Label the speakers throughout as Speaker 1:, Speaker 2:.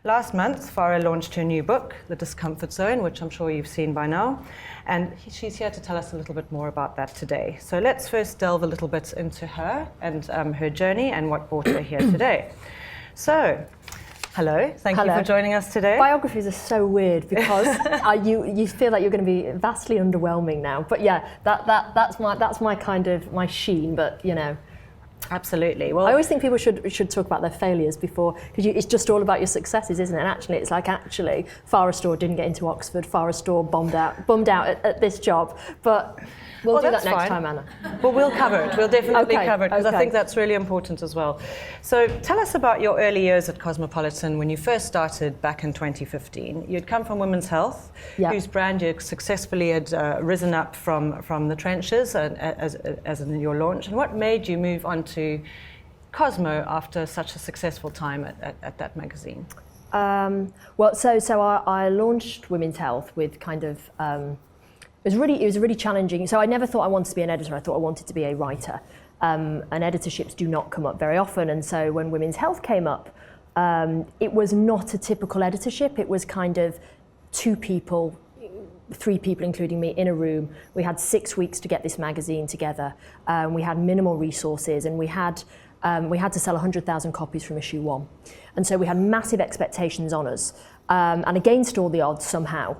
Speaker 1: Last month, Farrah launched her new book, The Discomfort Zone, which I'm sure you've seen by now. And she's here to tell us a little bit more about that today. So let's first delve a little bit into her and her journey and what brought her here today. So, hello, thank you for joining us today.
Speaker 2: Biographies are so weird because you feel like you're going to be vastly underwhelming now. But yeah, that's my kind of my sheen. But you know,
Speaker 1: absolutely. Well,
Speaker 2: I always think people should talk about their failures before, because it's just all about your successes, isn't it? And actually, it's like Farrah Storr didn't get into Oxford. Farrah Storr bummed out at this job, but. We'll do that next time, Anna.
Speaker 1: Well, we'll cover it. We'll definitely cover it, because I think that's really important as well. So tell us about your early years at Cosmopolitan when you first started back in 2015. You'd come from Women's Health, whose brand you successfully had risen up from the trenches as in your launch. And what made you move on to Cosmo after such a successful time at that magazine?
Speaker 2: Well, so I launched Women's Health with kind of... It was really challenging. So I never thought I wanted to be an editor. I thought I wanted to be a writer. And editorships do not come up very often. And so when Women's Health came up, it was not a typical editorship. It was kind of 2 people, 3 people, including me, in a room. We had 6 weeks to get this magazine together. We had minimal resources, and we had to sell 100,000 copies from issue 1. And so we had massive expectations on us. And against all the odds, somehow,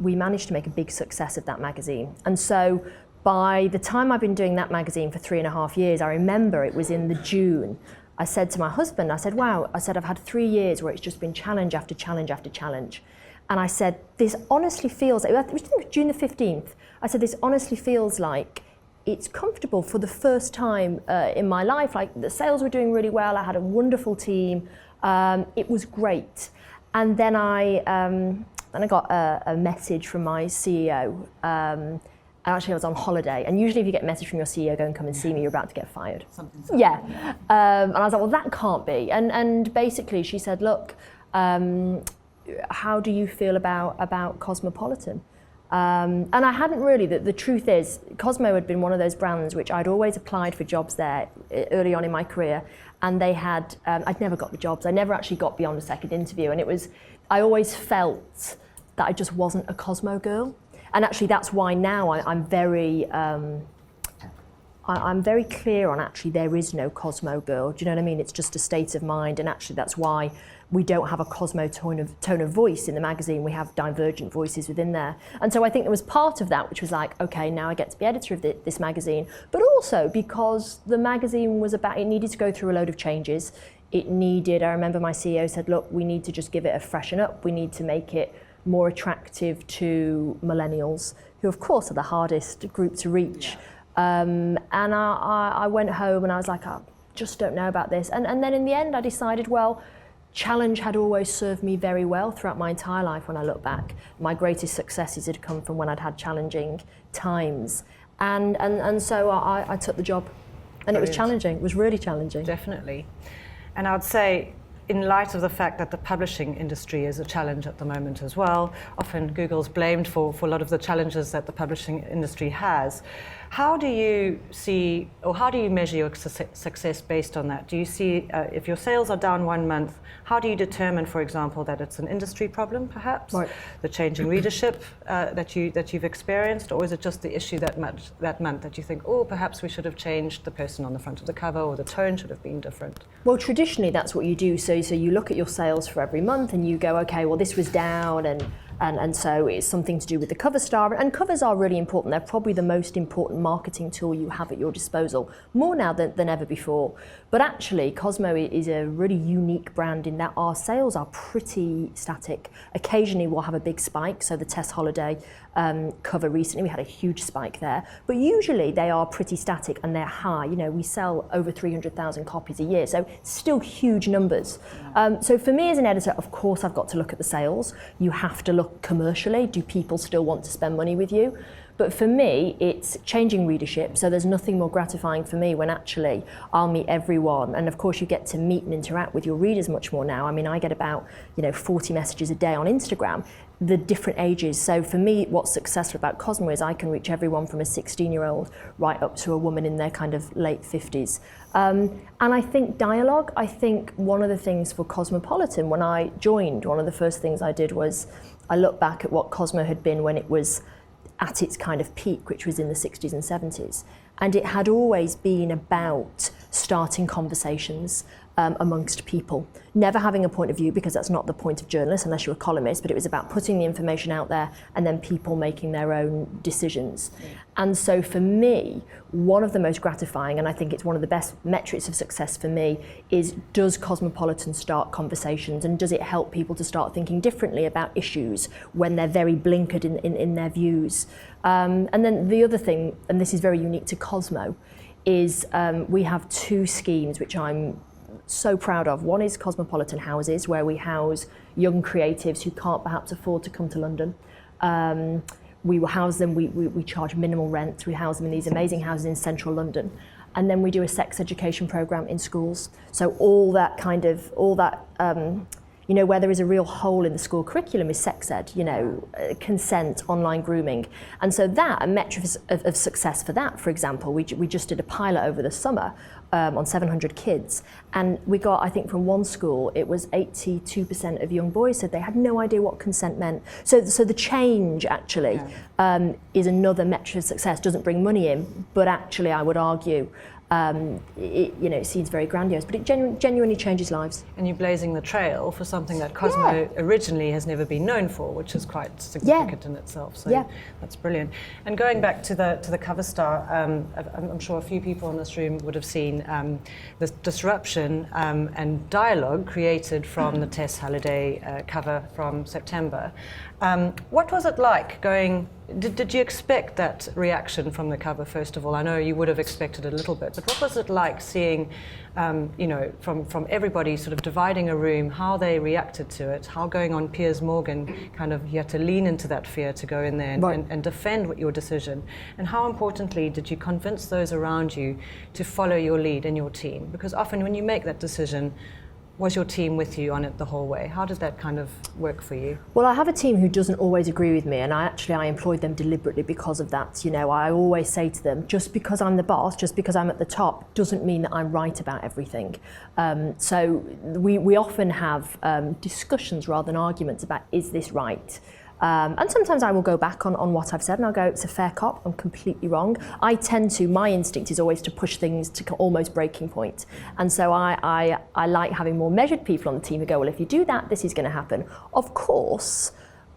Speaker 2: we managed to make a big success of that magazine. And so by the time I've been doing that magazine for 3.5 years, I remember it was in the June, I said to my husband, I said, wow, I've had 3 years where it's just been challenge after challenge after challenge. And I said, this honestly feels, it was June the 15th, I said, this honestly feels like it's comfortable for the first time in my life. Like, the sales were doing really well, I had a wonderful team, it was great. And then I got a message from my CEO. Actually, I was on holiday, and usually if you get a message from your CEO, go and come and see me, you're about to get fired. Yeah. And I was like, well, that can't be. And basically she said, look, how do you feel about Cosmopolitan? And I hadn't really, the truth is, Cosmo had been one of those brands which I'd always applied for jobs there early on in my career, and they had, I'd never got the jobs. I never actually got beyond a second interview, and I always felt that I just wasn't a Cosmo girl. And actually that's why now I'm very clear on, actually there is no Cosmo girl. Do you know what I mean? It's just a state of mind, and actually that's why we don't have a Cosmo tone of voice in the magazine. We have divergent voices within there. And so I think there was part of that which was like, okay, now I get to be editor of this magazine, but also because the magazine was about, it needed to go through a load of changes. It needed, I remember my CEO said, look, we need to just give it a freshen up. We need to make it more attractive to millennials, who of course are the hardest group to reach. And I went home and I was like, I just don't know about this. And then in the end I decided, well, challenge had always served me very well throughout my entire life. When I look back, my greatest successes had come from when I'd had challenging times. And so I took the job. And Brilliant. It was challenging, it was really challenging.
Speaker 1: Definitely. And I would say, in light of the fact that the publishing industry is a challenge at the moment as well, often Google's blamed for a lot of the challenges that the publishing industry has. How do you see, or how do you measure your success based on that? Do you see, if your sales are down 1 month, how do you determine, for example, that it's an industry problem, perhaps? Right. The changing readership that you've experienced, or is it just the issue that month that you think, oh, perhaps we should have changed the person on the front of the cover, or the tone should have been different?
Speaker 2: Well, traditionally that's what you do. So you look at your sales for every month and you go, okay, well, this was down, and so it's something to do with the cover star. And covers are really important. They're probably the most important marketing tool you have at your disposal, more now than ever before. But actually, Cosmo is a really unique brand in that our sales are pretty static. Occasionally we'll have a big spike. So the Tess Holiday cover recently, we had a huge spike there. But usually they are pretty static and they're high. You know, we sell over 300,000 copies a year, so still huge numbers. So for me as an editor, of course, I've got to look at the sales. You have to look commercially. Do people still want to spend money with you? But for me, it's changing readership. So there's nothing more gratifying for me when actually I'll meet everyone. And of course, you get to meet and interact with your readers much more now. I mean, I get about 40 messages a day on Instagram. the different ages. So for me, what's successful about Cosmo is I can reach everyone from a 16-year-old right up to a woman in their kind of late 50s. And I think dialogue, I think one of the things for Cosmopolitan, when I joined, one of the first things I did was I looked back at what Cosmo had been when it was at its kind of peak, which was in the 60s and 70s. And it had always been about starting conversations amongst people, never having a point of view, because that's not the point of journalists unless you're a columnist, but it was about putting the information out there and then people making their own decisions. And so for me, one of the most gratifying, and I think it's one of the best metrics of success for me, is does Cosmopolitan start conversations, and does it help people to start thinking differently about issues when they're very blinkered in their views. And then the other thing, and this is very unique to Cosmo, is we have two schemes which I'm so proud of. One is Cosmopolitan Houses, where we house young creatives who can't perhaps afford to come to London. We will house them, we charge minimal rent, we house them in these amazing houses in central London. And then we do a sex education programme in schools. So all that, you know, where there is a real hole in the school curriculum is sex ed, you know, consent, online grooming. And so that, a metric of success for that, for example, we just did a pilot over the summer on 700 kids. And we got, I think from one school, it was 82% of young boys said they had no idea what consent meant. So the change actually is another metric of success. Doesn't bring money in, but actually I would argue it seems very grandiose, but it genuinely changes lives.
Speaker 1: And you're blazing the trail for something that Cosmo originally has never been known for, which is quite significant in itself. So that's brilliant. And going back to the cover star, I'm sure a few people in this room would have seen this disruption and dialogue created from the Tess Halliday cover from September. What was it like going? Did you expect that reaction from the cover, first of all? I know you would have expected a little bit, but what was it like seeing, from everybody sort of dividing a room, how they reacted to it, how going on Piers Morgan, kind of you had to lean into that fear to go in there and defend your decision, and how importantly did you convince those around you to follow your lead and your team? Because often when you make that decision, was your team with you on it the whole way? How did that kind of work for you?
Speaker 2: Well, I have a team who doesn't always agree with me, and I employed them deliberately because of that. You know, I always say to them, just because I'm the boss, just because I'm at the top, doesn't mean that I'm right about everything. So we often have discussions rather than arguments about, is this right? And sometimes I will go back on what I've said and I'll go, it's a fair cop, I'm completely wrong. My instinct is always to push things to almost breaking point. And so I like having more measured people on the team who go, well, if you do that, this is going to happen. Of course,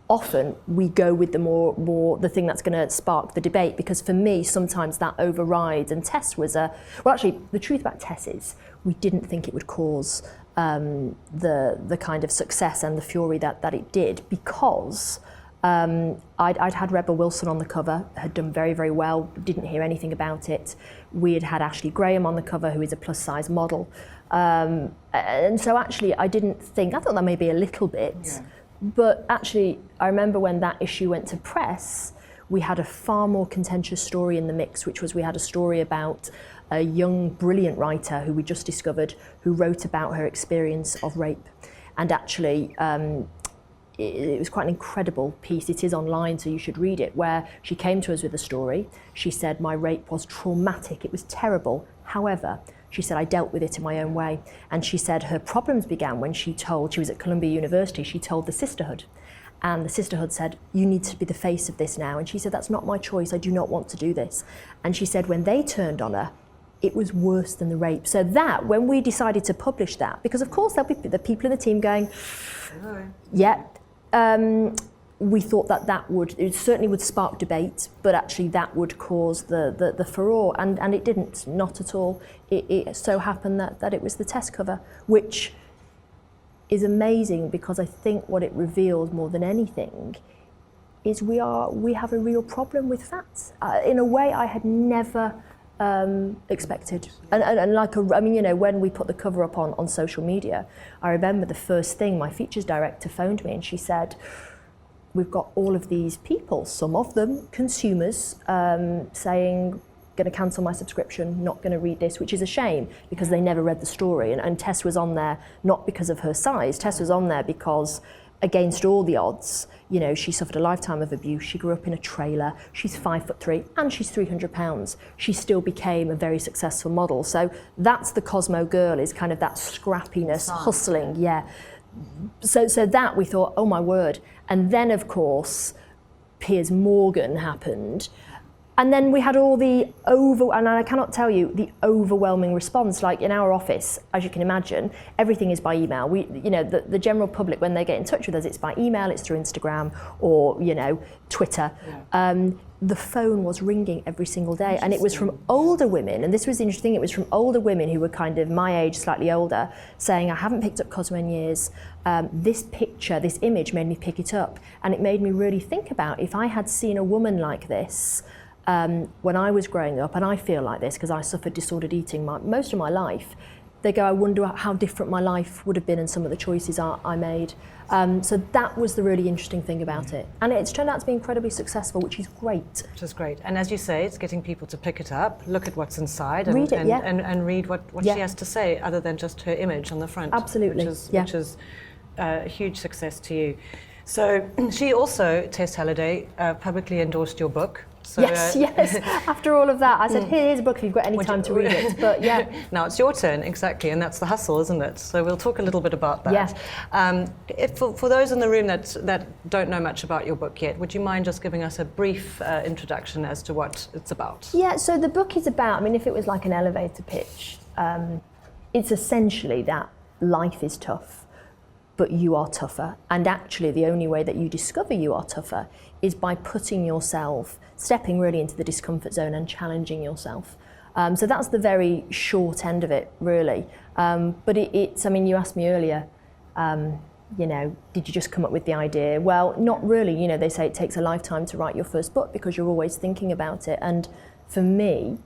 Speaker 2: often we go with the thing that's going to spark the debate, because for me, sometimes that overrides. And Tess was actually, the truth about Tess is we didn't think it would cause the kind of success and the fury that it did, because I'd had Rebel Wilson on the cover, had done very, very well, didn't hear anything about it. We had Ashley Graham on the cover, who is a plus-size model. And so actually I thought that may be a little bit, but actually I remember when that issue went to press, we had a far more contentious story in the mix, which was we had a story about a young, brilliant writer who we just discovered, who wrote about her experience of rape. And actually, it was quite an incredible piece. It is online, so you should read it, where she came to us with a story. She said, my rape was traumatic, it was terrible. However, she said, I dealt with it in my own way. And she said her problems began when she was at Columbia University, she told the sisterhood. And the sisterhood said, you need to be the face of this now. And she said, that's not my choice, I do not want to do this. And she said, when they turned on her, it was worse than the rape. So that, when we decided to publish that, because of course there'll be the people in the team going, we thought it certainly would spark debate, but actually that would cause the furore, and it didn't, not at all. It so happened that it was the Tess cover, which is amazing, because I think what it reveals more than anything is we have a real problem with fats in a way I had never expected. And when we put the cover up on social media, I remember the first thing, my features director phoned me and she said, we've got all of these people, some of them consumers, saying, going to cancel my subscription, not going to read this, which is a shame because they never read the story. And Tess was on there not because of her size, Tess was on there because against all the odds, you know, she suffered a lifetime of abuse. She grew up in a trailer. She's 5'3" and she's 300 pounds. She still became a very successful model. So that's the Cosmo girl, is kind of that scrappiness, hustling, yeah. So that we thought, oh my word. And then of course, Piers Morgan happened. And then we had all the and I cannot tell you the overwhelming response. Like in our office, as you can imagine, everything is by email. We, you know, the general public, when they get in touch with us, it's by email, it's through Instagram or, you know, Twitter. Yeah. The phone was ringing every single day, and it was from older women. And this was the interesting thing, it was from older women who were kind of my age, slightly older, saying, I haven't picked up Cosmo in years. This picture, this image made me pick it up. And it made me really think about, if I had seen a woman like this, when I was growing up, and I feel like this because I suffered disordered eating most of my life, they go, I wonder how different my life would have been and some of the choices I made. So that was the really interesting thing about it. And it's turned out to be incredibly successful, which is great.
Speaker 1: Which is great. And as you say, it's getting people to pick it up, look at what's inside, and
Speaker 2: read it,
Speaker 1: and read what she has to say, other than just her image on the front.
Speaker 2: Absolutely.
Speaker 1: Which is a huge success to you. So she also, Tess Halliday, publicly endorsed your book. So,
Speaker 2: yes. After all of that, I said, here's a book if you've got any time to read it. But yeah.
Speaker 1: Now it's your turn, exactly, and that's the hustle, isn't it? So we'll talk a little bit about that.
Speaker 2: Yes.
Speaker 1: For those in the room that don't know much about your book yet, would you mind just giving us a brief introduction as to what it's about?
Speaker 2: Yeah, so the book is about, I mean, if it was like an elevator pitch, it's essentially that life is tough, but you are tougher. And actually the only way that you discover you are tougher is by putting yourself, stepping really into the discomfort zone and challenging yourself. So that's the very short end of it, really. But it's, I mean, you asked me earlier, you know, did you just come up with the idea? Well, not really. You know, they say it takes a lifetime to write your first book because you're always thinking about it. And for me,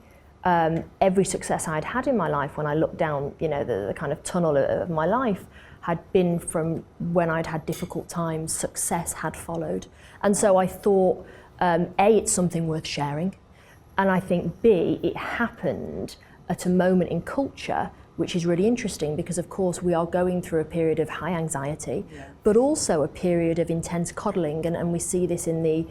Speaker 2: every success I'd had in my life, when I looked down, you know, the kind of tunnel of my life, had been from when I'd had difficult times, success had followed. And so I thought, A, it's something worth sharing. And I think B, it happened at a moment in culture which is really interesting because of course we are going through a period of high anxiety, but also a period of intense coddling, and we see this in the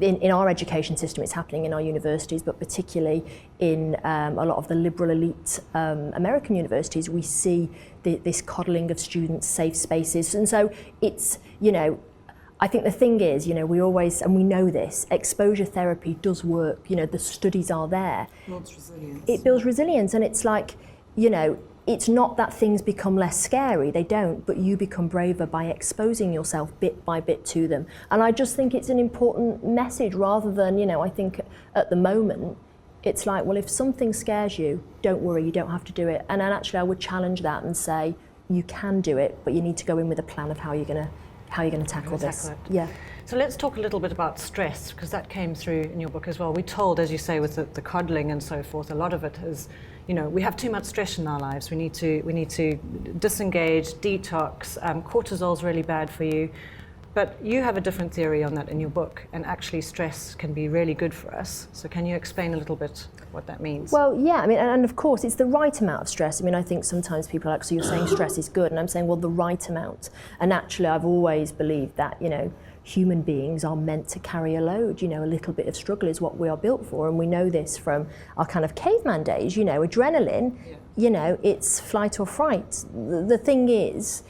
Speaker 2: in our education system. It's happening in our universities, but particularly in a lot of the liberal elite American universities, we see this coddling of students, safe spaces. And so it's, you know, I think the thing is, you know, we always, and we know this, exposure therapy does work. You know, the studies are there.
Speaker 1: Builds resilience.
Speaker 2: It builds resilience, and it's like, you know, it's not that things become less scary, they don't, but you become braver by exposing yourself bit by bit to them. And I just think it's an important message, rather than, you know, I think at the moment, it's like, well, if something scares you, don't worry, you don't have to do it. And then actually I would challenge that and say, you can do it, but you need to go in with a plan of how you're gonna tackle this. Yeah.
Speaker 1: So let's talk a little bit about stress, because that came through in your book as well. We told, as you say, with the coddling and so forth, a lot of it is, you know, we have too much stress in our lives. We need to disengage, detox. Cortisol's really bad for you. But you have a different theory on that in your book, and actually stress can be really good for us. So can you explain a little bit what that means?
Speaker 2: Well, yeah, I mean, and of course, it's the right amount of stress. I mean, I think sometimes people are like, so you're saying stress is good, and I'm saying, well, the right amount. And actually, I've always believed that, you know, human beings are meant to carry a load. You know, a little bit of struggle is what we are built for, and we know this from our kind of caveman days. You know, adrenaline, you know, it's flight or fright. The thing is,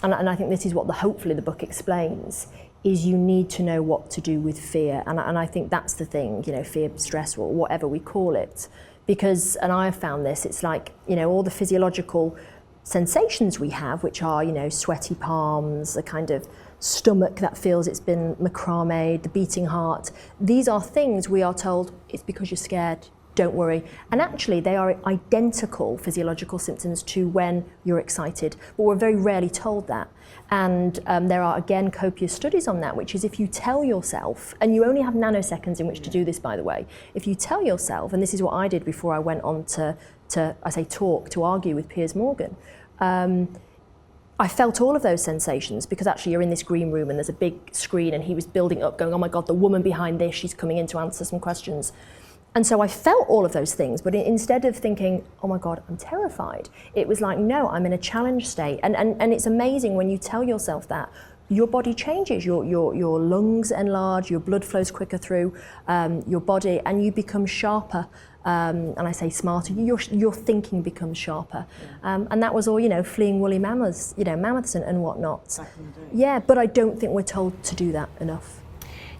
Speaker 2: and I think this is what hopefully the book explains, is you need to know what to do with fear. And I think that's the thing, you know, fear, stress, or whatever we call it. Because, and I have found this, it's like, you know, all the physiological sensations we have, which are, you know, sweaty palms, the kind of stomach that feels it's been macrame'd, the beating heart, these are things we are told, it's because you're scared, don't worry. And actually they are identical physiological symptoms to when you're excited, but we're very rarely told that. And there are, again, copious studies on that, which is if you tell yourself, and you only have nanoseconds in which to do this, by the way, if you tell yourself, and this is what I did before I went on to argue with Piers Morgan, I felt all of those sensations, because actually you're in this green room and there's a big screen, and he was building up going, oh my God, the woman behind this, she's coming in to answer some questions. And so I felt all of those things, but instead of thinking, oh my God, I'm terrified, it was like, no, I'm in a challenge state. And it's amazing when you tell yourself that, your body changes, your lungs enlarge, your blood flows quicker through your body, and you become sharper. And I say smarter, your thinking becomes sharper. And that was all, fleeing woolly mammoths, mammoths and whatnot. Yeah, but I don't think we're told to do that enough.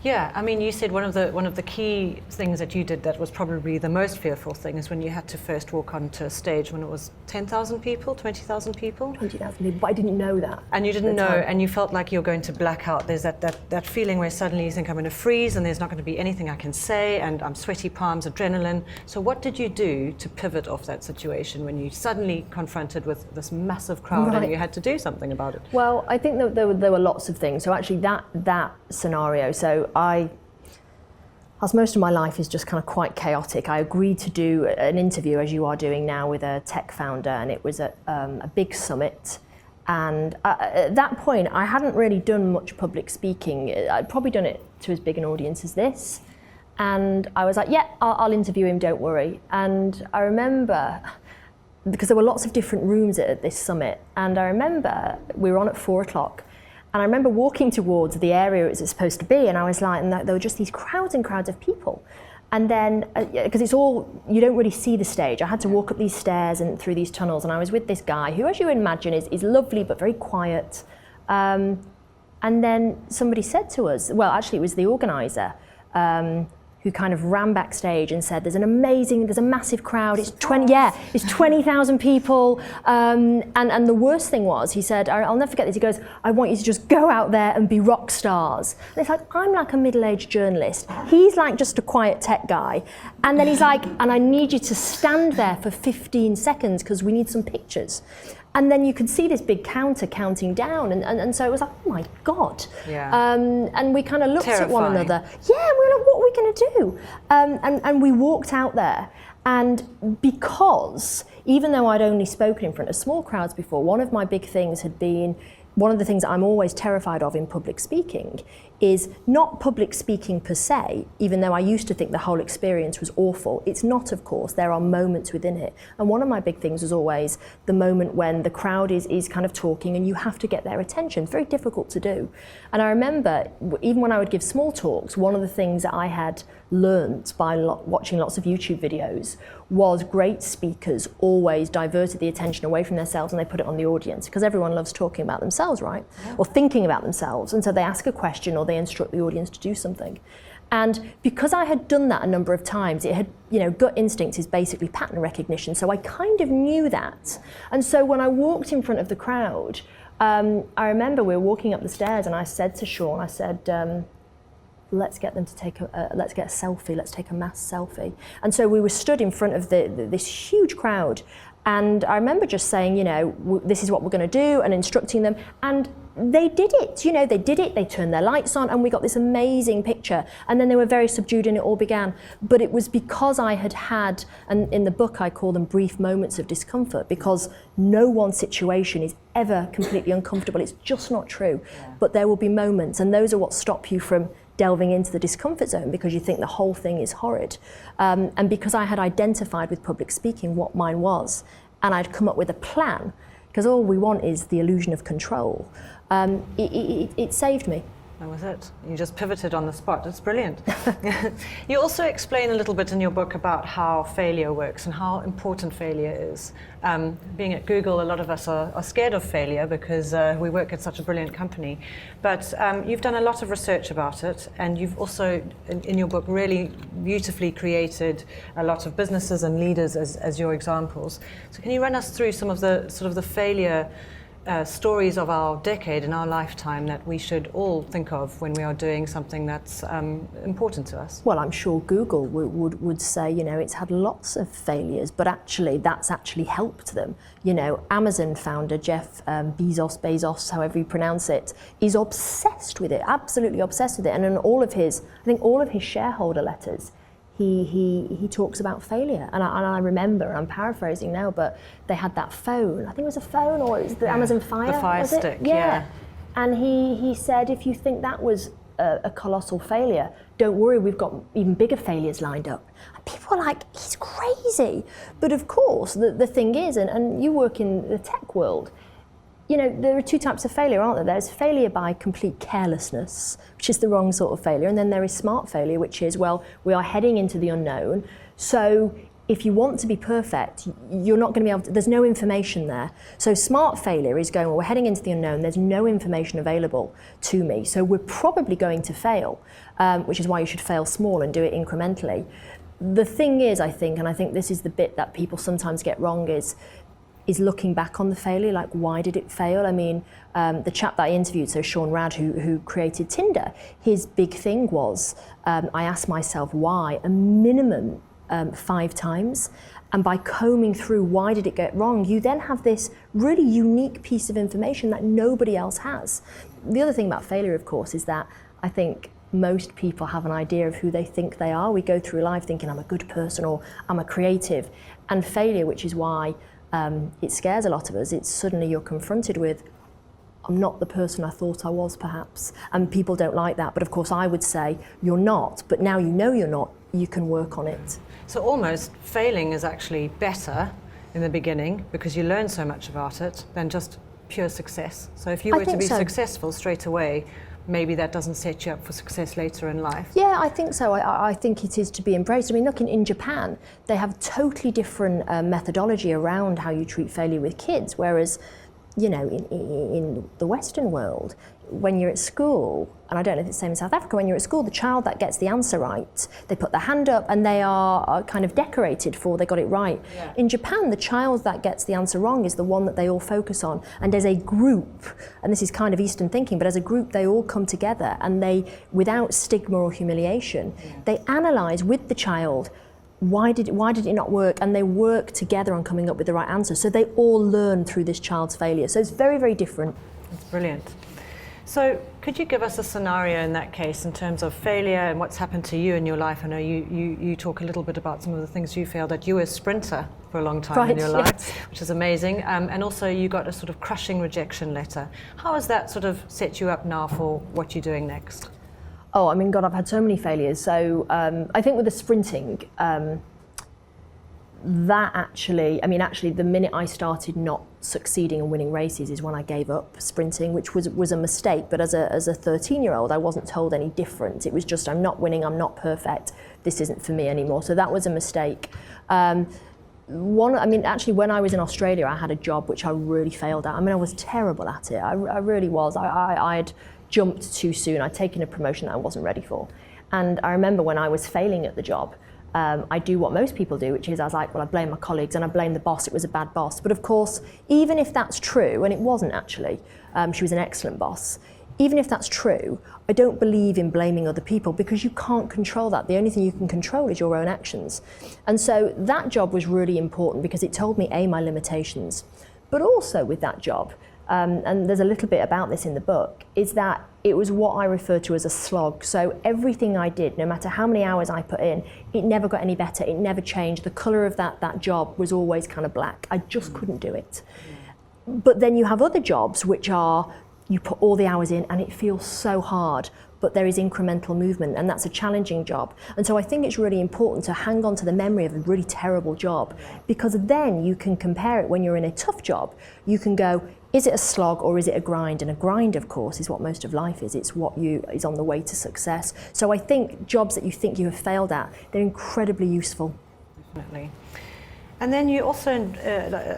Speaker 1: Yeah, I mean, you said one of the key things that you did that was probably the most fearful thing is when you had to first walk onto a stage when it was 10,000 people, 20,000 people?
Speaker 2: 20,000 people, but I didn't know that.
Speaker 1: And you didn't know, and you felt like you're going to black out. There's that feeling where suddenly you think I'm going to freeze and there's not going to be anything I can say, and I'm sweaty palms, adrenaline. So what did you do to pivot off that situation when you suddenly confronted with this massive crowd and you had to do something about it?
Speaker 2: Well, I think that there were lots of things. So actually that scenario, so as most of my life is just kind of quite chaotic, I agreed to do an interview, as you are doing now, with a tech founder, and it was at a big summit. And at that point, I hadn't really done much public speaking. I'd probably done it to as big an audience as this. And I was like, yeah, I'll interview him, don't worry. And I remember, because there were lots of different rooms at this summit, and I remember we were on at 4 o'clock. And I remember walking towards the area it was supposed to be, and I was like, and there were just these crowds and crowds of people. And then, because it's all, you don't really see the stage, I had to walk up these stairs and through these tunnels, and I was with this guy who, as you imagine, is lovely but very quiet. And then somebody said to us, well, actually it was the organizer, who kind of ran backstage and said, there's a massive crowd, it's 20,000 people. And the worst thing was, he said, I'll never forget this, he goes, I want you to just go out there and be rock stars. And it's like, I'm like a middle-aged journalist. He's like just a quiet tech guy. And then he's like, and I need you to stand there for 15 seconds because we need some pictures. And then you could see this big counter counting down, and so it was like, oh my God.
Speaker 1: Yeah.
Speaker 2: And we kind of looked
Speaker 1: Terrifying.
Speaker 2: at one another. Yeah, we were like, what are we going to do? And we walked out there, and because, even though I'd only spoken in front of small crowds before, one of my big things had been, one of the things I'm always terrified of in public speaking is not public speaking per se, even though I used to think the whole experience was awful. It's not, of course. There are moments within it. And one of my big things was always the moment when the crowd is kind of talking and you have to get their attention. It's very difficult to do. And I remember, even when I would give small talks, one of the things that I had learnt by watching lots of YouTube videos was great speakers always diverted the attention away from themselves and they put it on the audience, because everyone loves talking about themselves, right? Yeah. Or thinking about themselves. And so they ask a question or they instruct the audience to do something. And because I had done that a number of times, it had, gut instinct is basically pattern recognition. So I kind of knew that. And so when I walked in front of the crowd, I remember we were walking up the stairs and I said to Sean, I said, let's get them to take let's get a selfie, let's take a mass selfie. And so we were stood in front of this huge crowd. And I remember just saying, this is what we're going to do, and instructing them. And they did it, they did it. They turned their lights on and we got this amazing picture. And then they were very subdued and it all began. But it was because I had, and in the book I call them brief moments of discomfort, because no one situation is ever completely uncomfortable. It's just not true. Yeah. But there will be moments, and those are what stop you from delving into the discomfort zone, because you think the whole thing is horrid. And because I had identified with public speaking what mine was, and I'd come up with a plan, because all we want is the illusion of control, it saved me.
Speaker 1: That was it. You just pivoted on the spot. That's brilliant. You also explain a little bit in your book about how failure works and how important failure is. Being at Google, a lot of us are scared of failure because we work at such a brilliant company. But you've done a lot of research about it, and you've also, in your book, really beautifully created a lot of businesses and leaders as your examples. So can you run us through some of the sort of the failure stories of our decade and our lifetime that we should all think of when we are doing something that's important to us?
Speaker 2: Well, I'm sure Google would say, it's had lots of failures, but actually that's actually helped them. Amazon founder Jeff Bezos, however you pronounce it, is obsessed with it, absolutely obsessed with it. And in all of his shareholder letters, he talks about failure, and I remember, I'm paraphrasing now, but they had that phone. I think it was a phone, or it was the Amazon Fire.
Speaker 1: The Fire Stick,
Speaker 2: yeah. And he said, if you think that was a colossal failure. Don't worry, we've got even bigger failures lined up. And people are like, he's crazy. But of course, the thing is, and you work in the tech world, you know, there are two types of failure, aren't there? There's failure by complete carelessness, which is the wrong sort of failure, and then there is smart failure, which is, well, we are heading into the unknown, so if you want to be perfect, you're not going to be able to, there's no information there. So smart failure is going, well, we're heading into the unknown, there's no information available to me, so we're probably going to fail, which is why you should fail small and do it incrementally. The thing is, I think, and I think this is the bit that people sometimes get wrong, is looking back on the failure, like why did it fail? I mean, the chap that I interviewed, so Sean Rad, who created Tinder, his big thing was, I asked myself why a minimum 5 times, and by combing through why did it get wrong, you then have this really unique piece of information that nobody else has. The other thing about failure, of course, is that I think most people have an idea of who they think they are. We go through life thinking I'm a good person or I'm a creative, and failure, which is why it scares a lot of us, it's suddenly you're confronted with, I'm not the person I thought I was, perhaps. And people don't like that. But of course, I would say you're not. But now you know you're not, you can work on it.
Speaker 1: So almost failing is actually better in the beginning because you learn so much about it than just pure success. So if you were to be successful straight away, maybe that doesn't set you up for success later in life.
Speaker 2: Yeah, I think so. I think it is to be embraced. I mean, look, in Japan, they have totally different methodology around how you treat failure with kids, whereas, you know, in the Western world, when you're at school, and I don't know if it's the same in South Africa, when you're at school, the child that gets the answer right, they put their hand up and they are kind of decorated for they got it right. Yeah. In Japan, the child that gets the answer wrong is the one that they all focus on. And as a group, and this is kind of Eastern thinking, but as a group, they all come together and they, without stigma or humiliation, they analyse with the child, why did it not work? And they work together on coming up with the right answer. So they all learn through this child's failure. So it's very, very different.
Speaker 1: That's brilliant. So could you give us a scenario in that case in terms of failure and what's happened to you in your life? I know you talk a little bit about some of the things you failed at. You were a sprinter for a long time in your life, yes, which is amazing. And also you got a sort of crushing rejection letter. How has that sort of set you up now for what you're doing next?
Speaker 2: Oh, I mean, God, I've had so many failures. So I think with the sprinting, that actually, the minute I started not succeeding and winning races is when I gave up sprinting, which was a mistake. But as a 13-year-old, I wasn't told any different. It was just, I'm not winning, I'm not perfect, this isn't for me anymore. So that was a mistake. When I was in Australia, I had a job which I really failed at. I mean, I was terrible at it. I really was. I'd jumped too soon. I'd taken a promotion that I wasn't ready for. And I remember when I was failing at the job, I do what most people do, which is I was like, well, I blame my colleagues and I blame the boss, it was a bad boss. But of course, even if that's true, and it wasn't actually, she was an excellent boss, even if that's true, I don't believe in blaming other people because you can't control that. The only thing you can control is your own actions. And so that job was really important because it told me, A, my limitations, but also with that job, and there's a little bit about this in the book, is that it was what I refer to as a slog. So everything I did, no matter how many hours I put in, it never got any better, it never changed. The colour of that job was always kind of black. I just couldn't do it. But then you have other jobs which are, you put all the hours in and it feels so hard, but there is incremental movement, and that's a challenging job. And so I think it's really important to hang on to the memory of a really terrible job, because then you can compare it when you're in a tough job. You can go, is it a slog or is it a grind? And a grind, of course, is what most of life is. It's what is on the way to success. So I think jobs that you think you have failed at, they're incredibly useful.
Speaker 1: Definitely. And then you also,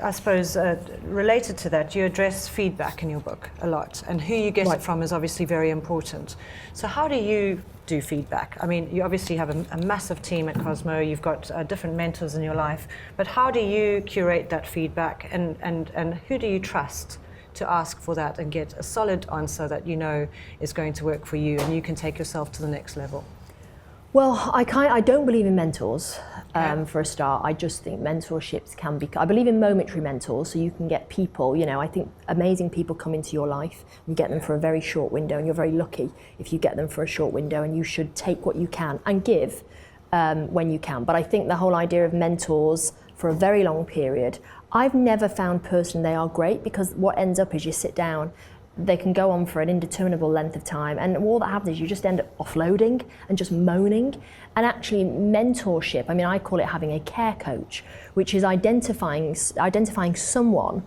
Speaker 1: I suppose, related to that, you address feedback in your book a lot, and who you get it from is obviously very important. So how do you do feedback? I mean, you obviously have a massive team at Cosmo, you've got different mentors in your life, but how do you curate that feedback, and who do you trust to ask for that and get a solid answer that you know is going to work for you and you can take yourself to the next level?
Speaker 2: Well, I don't believe in mentors, for a start. I just think mentorships can be, I believe in momentary mentors, so you can get people, you know, I think amazing people come into your life, you get them for a very short window, and you're very lucky if you get them for a short window, and you should take what you can and give when you can. But I think the whole idea of mentors for a very long period, I've never found personally they are great, because what ends up is you sit down they can go on for an indeterminable length of time, and all that happens is you just end up offloading and just moaning. And actually mentorship, I mean, I call it having a care coach, which is identifying someone,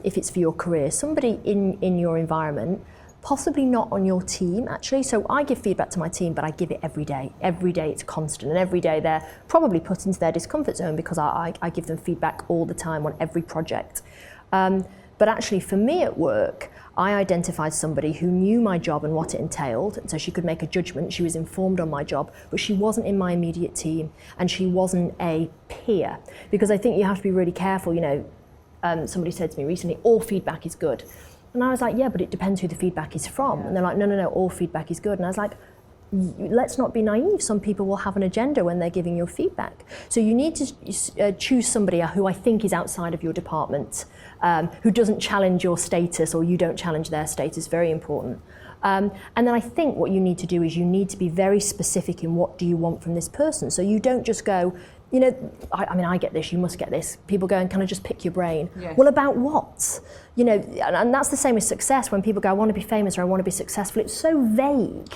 Speaker 2: if it's for your career, somebody in your environment, possibly not on your team actually. So I give feedback to my team, but I give it every day. Every day it's constant, and every day they're probably put into their discomfort zone because I give them feedback all the time on every project. But actually for me at work, I identified somebody who knew my job and what it entailed, so she could make a judgment. She was informed on my job, but she wasn't in my immediate team, and she wasn't a peer. Because I think you have to be really careful, you know, somebody said to me recently, all feedback is good. And I was like, yeah, but it depends who the feedback is from. Yeah. And they're like, no, all feedback is good. And I was like, let's not be naive. Some people will have an agenda when they're giving you feedback. So you need to choose somebody who I think is outside of your department, who doesn't challenge your status or you don't challenge their status. Very important. And then I think what you need to do is you need to be very specific in what do you want from this person. So you don't just go, you know, I mean, I get this, you must get this. People go, and can I just pick your brain? Yes. Well, about what? You know, and that's the same with success. When people go, I want to be famous or I want to be successful, it's so vague.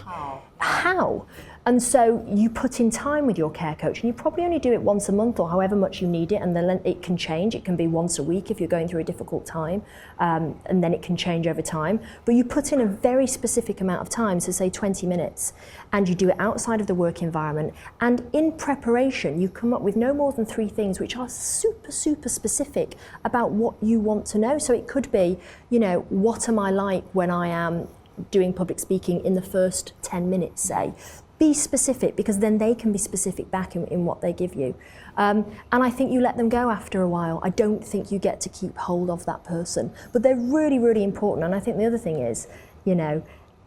Speaker 2: How? And so you put in time with your care coach, and you probably only do it once a month or however much you need it, and then it can change. It can be once a week if you're going through a difficult time, and then it can change over time. But you put in a very specific amount of time, so say 20 minutes, and you do it outside of the work environment. And in preparation, you come up with no more than 3 things which are super, super specific about what you want to know. So it could be, you know, what am I like when I am doing public speaking in the first 10 minutes, say. Be specific, because then they can be specific back in what they give you. And I think you let them go after a while. I don't think you get to keep hold of that person. But they're really, really important. And I think the other thing is, you know,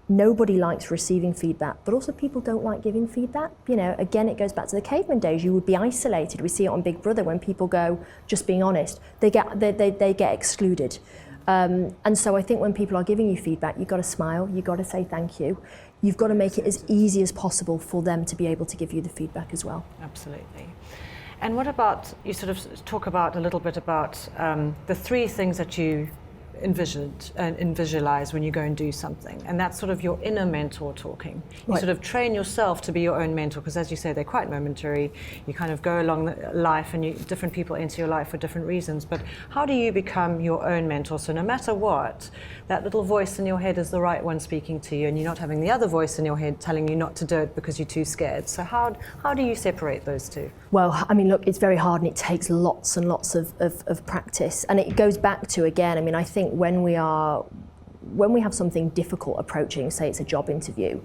Speaker 2: nobody likes receiving feedback, but also people don't like giving feedback. You know, again, it goes back to the caveman days. You would be isolated. We see it on Big Brother when people go, just being honest, they get excluded. And so I think when people are giving you feedback, you've got to smile, you've got to say thank you. You've got to make it as easy as possible for them to be able to give you the feedback as well.
Speaker 1: Absolutely. And what about, you sort of talk about a little bit about the 3 things that you envisioned and visualize when you go and do something, and that's sort of your inner mentor talking. You sort of train yourself to be your own mentor, because as you say, they're quite momentary. You kind of go along life, and different people enter your life for different reasons. But how do you become your own mentor? So no matter what, that little voice in your head is the right one speaking to you, and you're not having the other voice in your head telling you not to do it because you're too scared. So how do you separate those 2?
Speaker 2: Well, I mean, look, it's very hard, and it takes lots and lots of practice. And it goes back to, again, I mean, I think when we have something difficult approaching, say it's a job interview,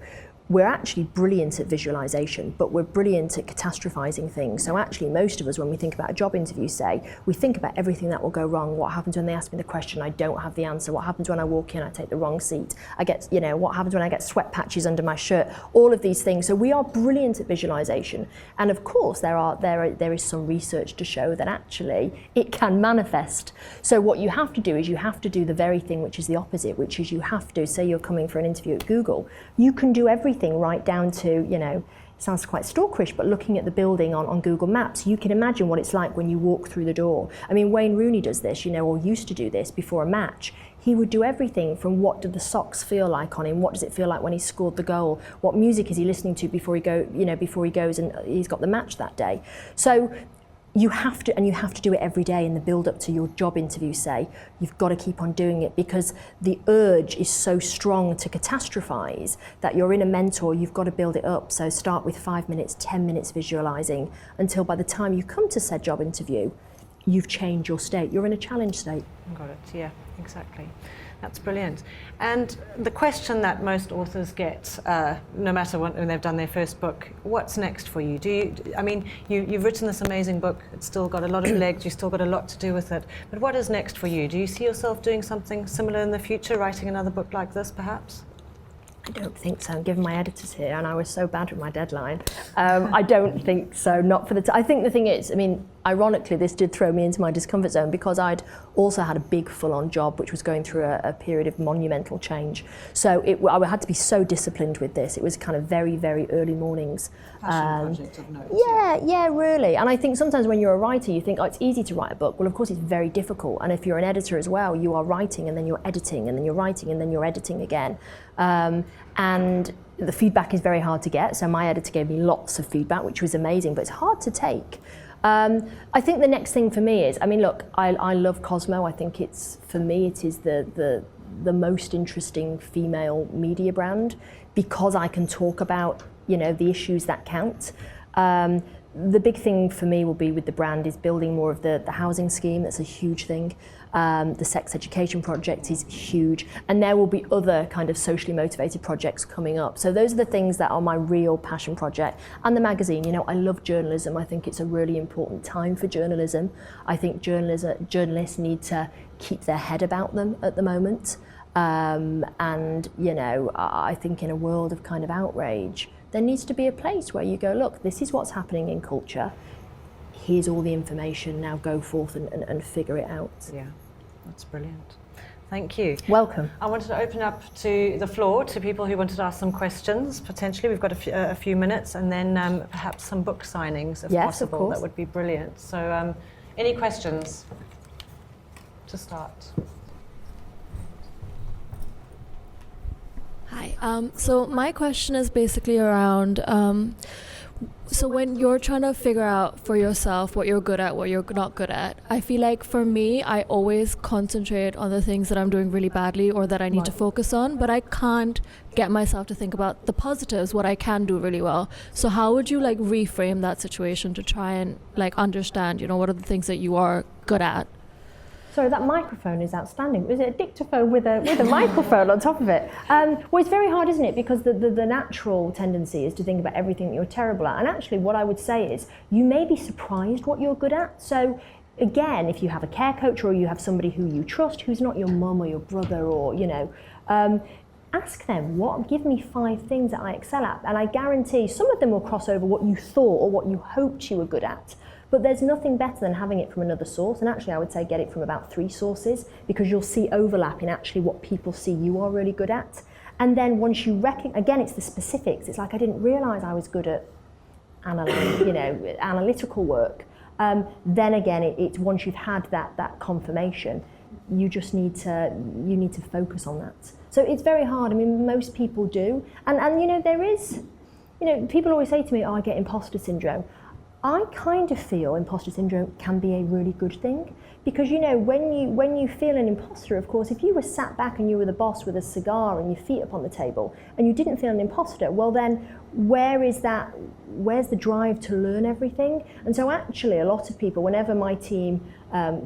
Speaker 2: we're actually brilliant at visualization, but we're brilliant at catastrophizing things. So actually, most of us, when we think about a job interview, say, we think about everything that will go wrong. What happens when they ask me the question, I don't have the answer? What happens when I walk in, I take the wrong seat? I get, you know, what happens when I get sweat patches under my shirt? All of these things. So we are brilliant at visualization. And of course, there is some research to show that actually it can manifest. So what you have to do is you have to do the very thing which is the opposite, which is you have to, say you're coming for an interview at Google, you can do everything right down to, you know, it sounds quite stalkerish, but looking at the building on Google Maps, you can imagine what it's like when you walk through the door. I mean, Wayne Rooney does this, you know, or used to do this before a match. He would do everything from what do the socks feel like on him, what does it feel like when he scored the goal, what music is he listening to before he goes and he's got the match that day. So you have to do it every day in the build up to your job interview, say. You've got to keep on doing it, because the urge is so strong to catastrophize that you're in a mentor, you've got to build it up. So start with 5 minutes, 10 minutes visualizing, until by the time you come to said job interview, you've changed your state. You're in a challenge state.
Speaker 1: Got it, yeah, exactly. That's brilliant. And the question that most authors get, no matter when they've done their first book, what's next for you? You've written this amazing book, it's still got a lot of legs, you've still got a lot to do with it, but what is next for you? Do you see yourself doing something similar in the future, writing another book like this, perhaps?
Speaker 2: I don't think so, given my editors here, and I was so bad with my deadline. I don't think so, not for the I think the thing is, I mean, ironically, this did throw me into my discomfort zone because I'd also had a big full-on job which was going through a period of monumental change. So I had to be so disciplined with this. It was kind of very, very early mornings.
Speaker 1: Passion project of note.
Speaker 2: Yeah, really. And I think sometimes when you're a writer, you think, oh, it's easy to write a book. Well, of course, it's very difficult. And if you're an editor as well, you are writing and then you're editing and then you're writing and then you're editing again. And the feedback is very hard to get. So my editor gave me lots of feedback, which was amazing, but it's hard to take. I think the next thing for me is, I mean, look, I love Cosmo. I think for me, it is the most interesting female media brand because I can talk about, the issues that count. The big thing for me will be with the brand is building more of the housing scheme. That's a huge thing. The sex education project is huge. And there will be other kind of socially motivated projects coming up. So those are the things that are my real passion project. And the magazine, I love journalism. I think it's a really important time for journalism. I think journalists need to keep their head about them at the moment. And, I think in a world of kind of outrage, there needs to be a place where you go, look, this is what's happening in culture. Here's all the information, now go forth and figure it out.
Speaker 1: Yeah, that's brilliant. Thank you.
Speaker 2: Welcome.
Speaker 1: I wanted to open up to the floor to people who wanted to ask some questions, potentially. We've got a few minutes, and then perhaps some book signings, if possible.
Speaker 2: Of course.
Speaker 1: That would be brilliant. So any questions to start?
Speaker 3: Hi. So my question is basically around, so when you're trying to figure out for yourself what you're good at, what you're not good at, I feel like for me, I always concentrate on the things that I'm doing really badly or that I need to focus on, but I can't get myself to think about the positives, what I can do really well. So how would you reframe that situation to try and understand, what are the things that you are good at?
Speaker 2: Sorry, that microphone is outstanding. Is it a dictaphone with a microphone on top of it? Well, it's very hard, isn't it? Because the natural tendency is to think about everything that you're terrible at. And actually, what I would say is you may be surprised what you're good at. So again, if you have a care coach or you have somebody who you trust, who's not your mum or your brother or, ask them, give me 5 things that I excel at. And I guarantee some of them will cross over what you thought or what you hoped you were good at. But there's nothing better than having it from another source. And actually, I would say get it from about 3 sources because you'll see overlap in actually what people see you are really good at. And then once you again, it's the specifics. It's like, I didn't realise I was good at analytical work. Then again, it's once you've had that confirmation, you just need to focus on that. So it's very hard. I mean, most people do. And there is, people always say to me, oh, I get imposter syndrome. I kind of feel imposter syndrome can be a really good thing because, when you feel an imposter, of course, if you were sat back and you were the boss with a cigar and your feet up on the table and you didn't feel an imposter, well then where's the drive to learn everything? And so actually a lot of people, whenever my team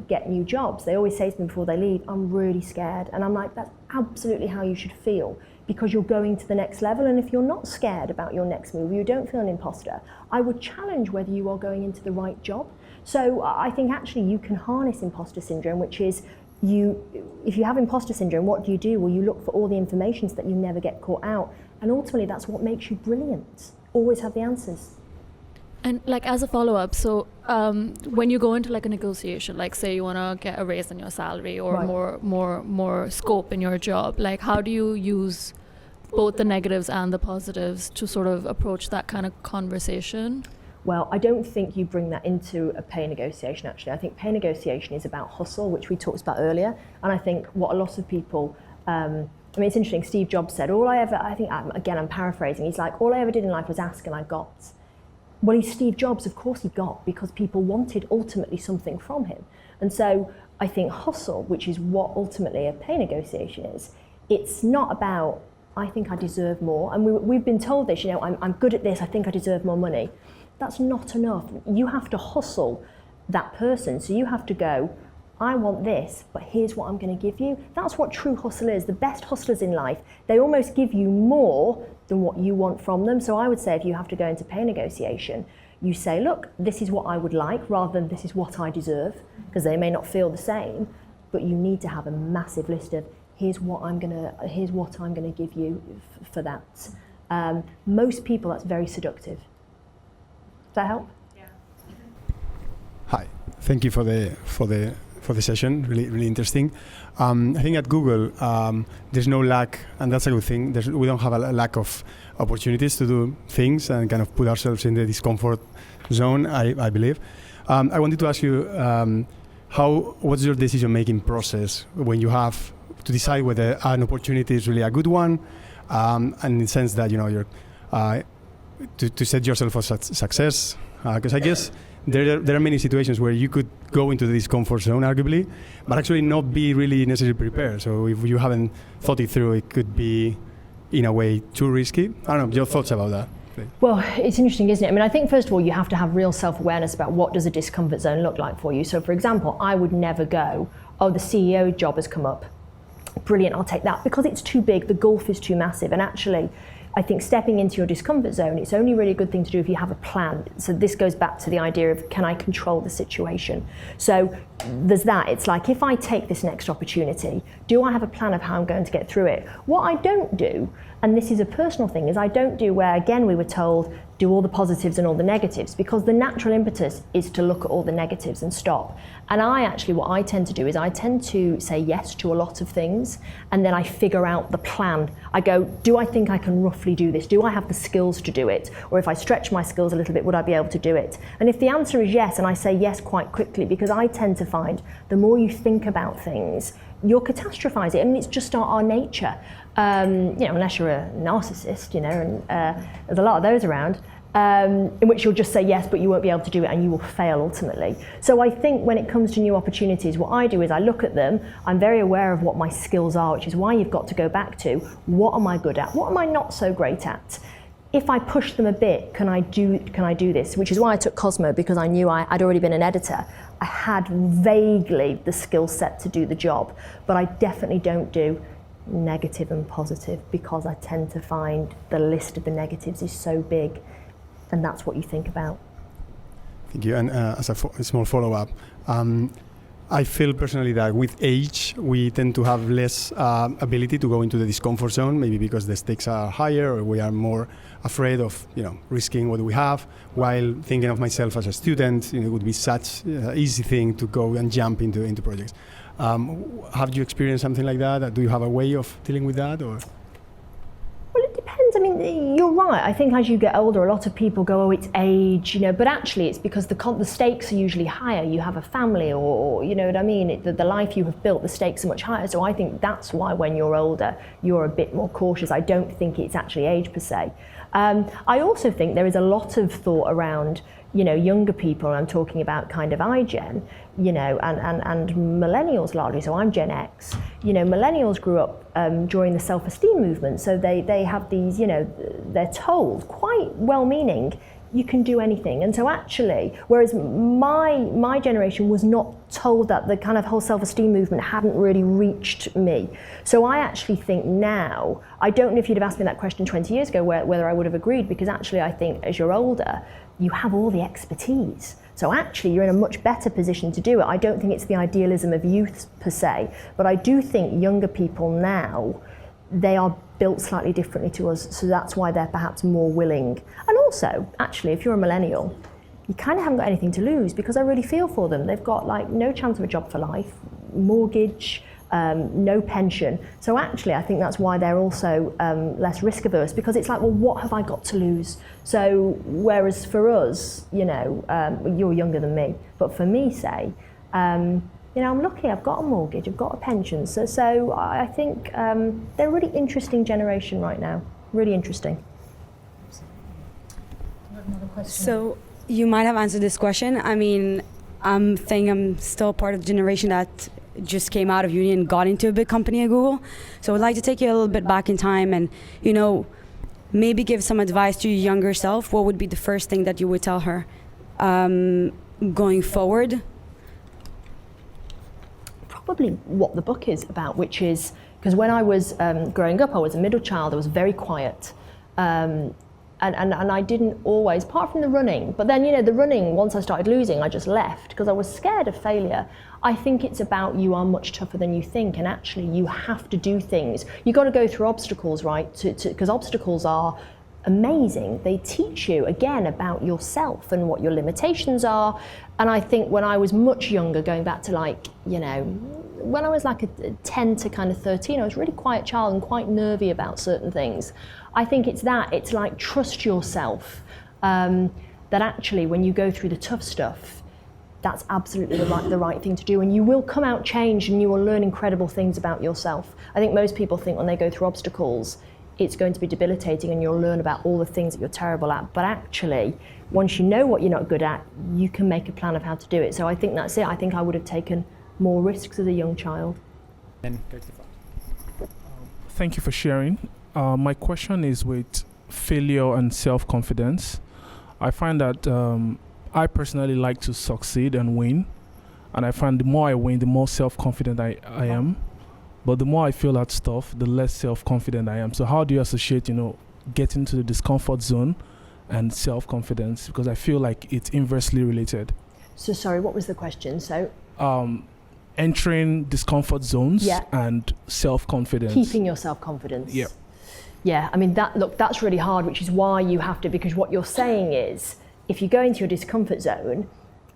Speaker 2: get new jobs, they always say to me before they leave, I'm really scared. And I'm like, that's absolutely how you should feel, because you're going to the next level. And if you're not scared about your next move, you don't feel an imposter, I would challenge whether you are going into the right job. So I think actually you can harness imposter syndrome, which is if you have imposter syndrome, what do? Well, you look for all the information so that you never get caught out. And ultimately that's what makes you brilliant. Always have the answers.
Speaker 3: And as a follow-up, so when you go into a negotiation, say you want to get a raise in your salary or more scope in your job, how do you use both the negatives and the positives to sort of approach that kind of conversation?
Speaker 2: Well, I don't think you bring that into a pay negotiation, actually. I think pay negotiation is about hustle, which we talked about earlier. And I think what a lot of people, it's interesting, Steve Jobs said, I'm paraphrasing, he's like, all I ever did in life was ask and I got. Well, he's Steve Jobs, of course he got, because people wanted ultimately something from him. And so I think hustle, which is what ultimately a pay negotiation is, it's not about, I think I deserve more. And we've been told this, I'm good at this, I think I deserve more money. That's not enough. You have to hustle that person. So you have to go, I want this, but here's what I'm going to give you. That's what true hustle is. The best hustlers in life, they almost give you more than what you want from them. So I would say if you have to go into pay negotiation, you say, look, this is what I would like rather than this is what I deserve, because they may not feel the same, but you need to have a massive list of here's what I'm going to give you for that. Most people, that's very seductive. Does that help?
Speaker 4: Hi. Thank you for the session. Really interesting. I think at Google, there's no lack, and that's a good thing. We don't have a lack of opportunities to do things and kind of put ourselves in the discomfort zone, I believe. I wanted to ask you, what's your decision-making process when you have to decide whether an opportunity is really a good one, and in the sense that you're to set yourself for success? Because I guess there are many situations where you could go into the discomfort zone, arguably, but actually not be really necessarily prepared. So if you haven't thought it through, it could be, in a way, too risky. I don't know, your thoughts about that?
Speaker 2: Well, it's interesting, isn't it? I mean, I think first of all, you have to have real self-awareness about what does a discomfort zone look like for you. So for example, I would never go, oh, the CEO job has come up. Brilliant, I'll take that, because it's too big, the gulf is too massive. And actually, I think stepping into your discomfort zone, it's only really a good thing to do if you have a plan. So this goes back to the idea of, can I control the situation? So there's that. It's like, if I take this next opportunity, do I have a plan of how I'm going to get through it? What I don't do, and this is a personal thing, is I don't do where, again, we were told, do all the positives and all the negatives, because the natural impetus is to look at all the negatives and stop. And what I tend to do is I tend to say yes to a lot of things, and then I figure out the plan. I go, do I think I can roughly do this? Do I have the skills to do it? Or if I stretch my skills a little bit, would I be able to do it? And if the answer is yes, and I say yes quite quickly, because I tend to find the more you think about things, you'll catastrophize it. I mean, it's just our nature. Unless you're a narcissist, and there's a lot of those around, in which you'll just say yes, but you won't be able to do it and you will fail ultimately. So I think when it comes to new opportunities, what I do is I look at them, I'm very aware of what my skills are, which is why you've got to go back to, what am I good at? What am I not so great at? If I push them a bit, can I do this? Which is why I took Cosmo, because I knew I'd already been an editor. I had vaguely the skill set to do the job, but I definitely don't do negative and positive, because I tend to find the list of the negatives is so big, and that's what you think about.
Speaker 4: Thank you. And as a small follow-up, I feel personally that with age, we tend to have less ability to go into the discomfort zone, maybe because the stakes are higher, or we are more afraid of risking what we have. While thinking of myself as a student, it would be such an easy thing to go and jump into projects. Have you experienced something like that? Do you have a way of dealing with that, or?
Speaker 2: Well, it depends. I mean, you're right. I think as you get older, a lot of people go, oh, it's age, but actually it's because the stakes are usually higher. You have a family, or you know what I mean? The life you have built, the stakes are much higher. So I think that's why when you're older, you're a bit more cautious. I don't think it's actually age per se. I also think there is a lot of thought around, younger people, and I'm talking about kind of iGen, and millennials largely, so I'm Gen X. Millennials grew up during the self-esteem movement, so they have these, they're told, quite well-meaning, you can do anything. And so actually, whereas my generation was not told that, the kind of whole self-esteem movement hadn't really reached me. So I actually think now, I don't know if you'd have asked me that question 20 years ago, whether I would have agreed, because actually I think as you're older, you have all the expertise. So actually you're in a much better position to do it. I don't think it's the idealism of youth per se, but I do think younger people now, they are built slightly differently to us, so that's why they're perhaps more willing. And also, actually, if you're a millennial, you kind of haven't got anything to lose, because I really feel for them. They've got no chance of a job for life, mortgage, no pension. So actually, I think that's why they're also less risk averse, because it's like, well, what have I got to lose? So whereas for us, you're younger than me, but for me, say, I'm lucky, I've got a mortgage, I've got a pension. So I think they're a really interesting generation right now, really interesting.
Speaker 1: Another question.
Speaker 5: So you might have answered this question. I mean, I'm still part of the generation that just came out of uni and got into a big company at Google. So I'd like to take you a little bit back in time and, maybe give some advice to your younger self. What would be the first thing that you would tell her going forward?
Speaker 2: Probably what the book is about, which is, because when I was growing up, I was a middle child, I was very quiet. And I didn't always, apart from the running, but then, the running, once I started losing, I just left because I was scared of failure. I think it's about you are much tougher than you think, and actually you have to do things. You've got to go through obstacles, right? Because obstacles are amazing. They teach you, again, about yourself and what your limitations are. And I think when I was much younger, going back to when I was like a 10 to kind of 13, I was a really quiet child and quite nervy about certain things. I think it's like trust yourself, that actually when you go through the tough stuff, that's absolutely the right thing to do, and you will come out changed and you will learn incredible things about yourself. I think most people think when they go through obstacles, it's going to be debilitating and you'll learn about all the things that you're terrible at. But actually, once you know what you're not good at, you can make a plan of how to do it. So I think that's it. I think I would have taken more risks as a young child.
Speaker 6: Thank you for sharing. My question is with failure and self-confidence. I find that I personally like to succeed and win. And I find the more I win, the more self-confident I am. But the more I feel that stuff, the less self-confident I am. So how do you associate, getting to the discomfort zone and self-confidence? Because I feel like it's inversely related.
Speaker 2: So sorry, what was the question? So
Speaker 6: entering discomfort zones and self-confidence.
Speaker 2: Keeping your self-confidence.
Speaker 6: Yeah.
Speaker 2: Yeah, I mean, that's really hard, which is why you have to, because what you're saying is, if you go into your discomfort zone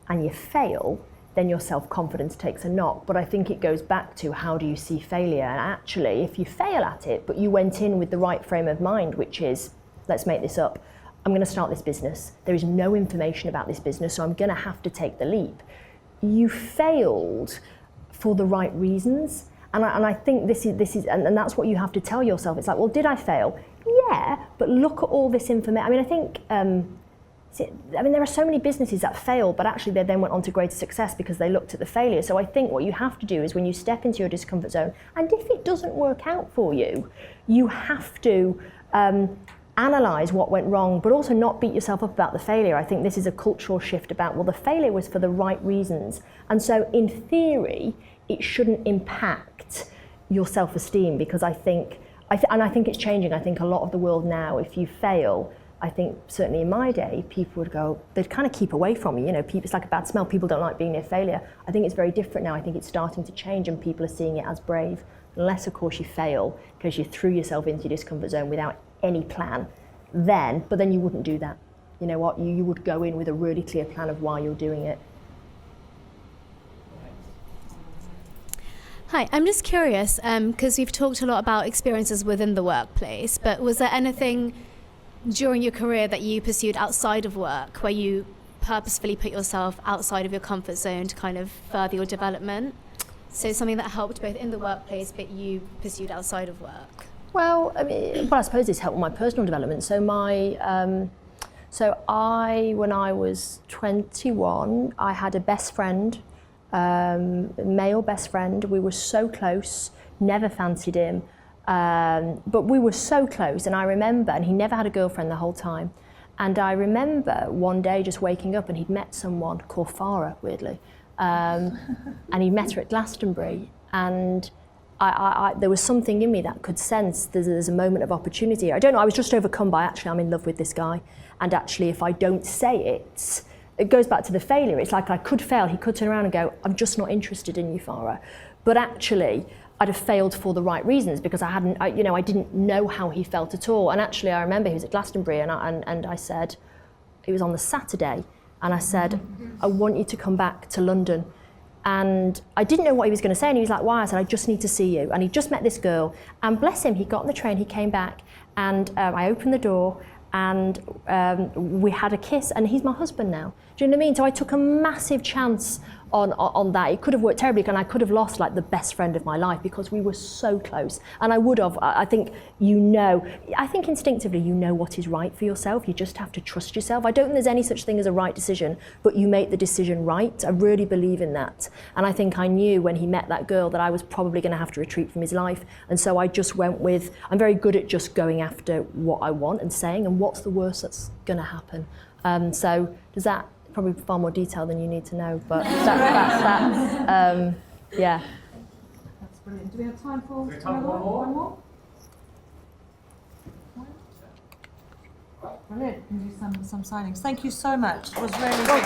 Speaker 2: and you fail, then your self-confidence takes a knock. But I think it goes back to how do you see failure? And actually, if you fail at it, but you went in with the right frame of mind, which is, let's make this up, I'm going to start this business. There is no information about this business, so I'm going to have to take the leap. You failed for the right reasons. And I think this is, and that's what you have to tell yourself. It's like, well, did I fail? Yeah, but look at all this information. I mean, I think, there are so many businesses that fail, but actually they then went on to greater success because they looked at the failure. So I think what you have to do is when you step into your discomfort zone, and if it doesn't work out for you, you have to analyse what went wrong, but also not beat yourself up about the failure. I think this is a cultural shift about, well, the failure was for the right reasons. And so in theory, it shouldn't impact your self-esteem, because I think it's changing. I think a lot of the world now, if you fail, I think certainly in my day, people would go, they'd kind of keep away from you. It's like a bad smell. People don't like being near failure. I think it's very different now. I think it's starting to change and people are seeing it as brave. Unless, of course, you fail because you threw yourself into your discomfort zone without any plan. But then you wouldn't do that. You know what? You would go in with a really clear plan of why you're doing it.
Speaker 7: Hi, I'm just curious, because we've talked a lot about experiences within the workplace, but was there anything during your career that you pursued outside of work where you purposefully put yourself outside of your comfort zone to kind of further your development? So something that helped both in the workplace but you pursued outside of work?
Speaker 2: Well, I suppose it's helped with my personal development. So when I was 21, I had a best friend, male best friend. We were so close, never fancied him. But we were so close, and I remember, and he never had a girlfriend the whole time, and I remember one day just waking up and he'd met someone called Farrah, weirdly, and he met her at Glastonbury, and I there was something in me that could sense there's a moment of opportunity. I don't know, I was just overcome by, actually, I'm in love with this guy, and actually if I don't say it, it goes back to the failure. It's like I could fail, he could turn around and go, I'm just not interested in you, Farrah. But actually, I'd have failed for the right reasons because I didn't know how he felt at all. And actually, I remember he was at Glastonbury, and I said, it was on the Saturday, and I said, I want you to come back to London. And I didn't know what he was going to say, and he was like, why? I said, I just need to see you. And he just met this girl, and bless him, he got on the train, he came back, and I opened the door, and we had a kiss, and he's my husband now. Do you know what I mean? So I took a massive chance on that. It could have worked terribly, and I could have lost like the best friend of my life because we were so close. And I would have, I think instinctively you know what is right for yourself. You just have to trust yourself. I don't think there's any such thing as a right decision, but you make the decision right. I really believe in that. And I think I knew when he met that girl that I was probably going to have to retreat from his life. And so I just went with, I'm very good at just going after what I want and saying, and what's the worst that's going to happen. So does that, probably far more detail than you need to know, but that's yeah.
Speaker 8: That's brilliant. Do we have time for one more? Brilliant. We can do some signings. Thank you so much. It was really good.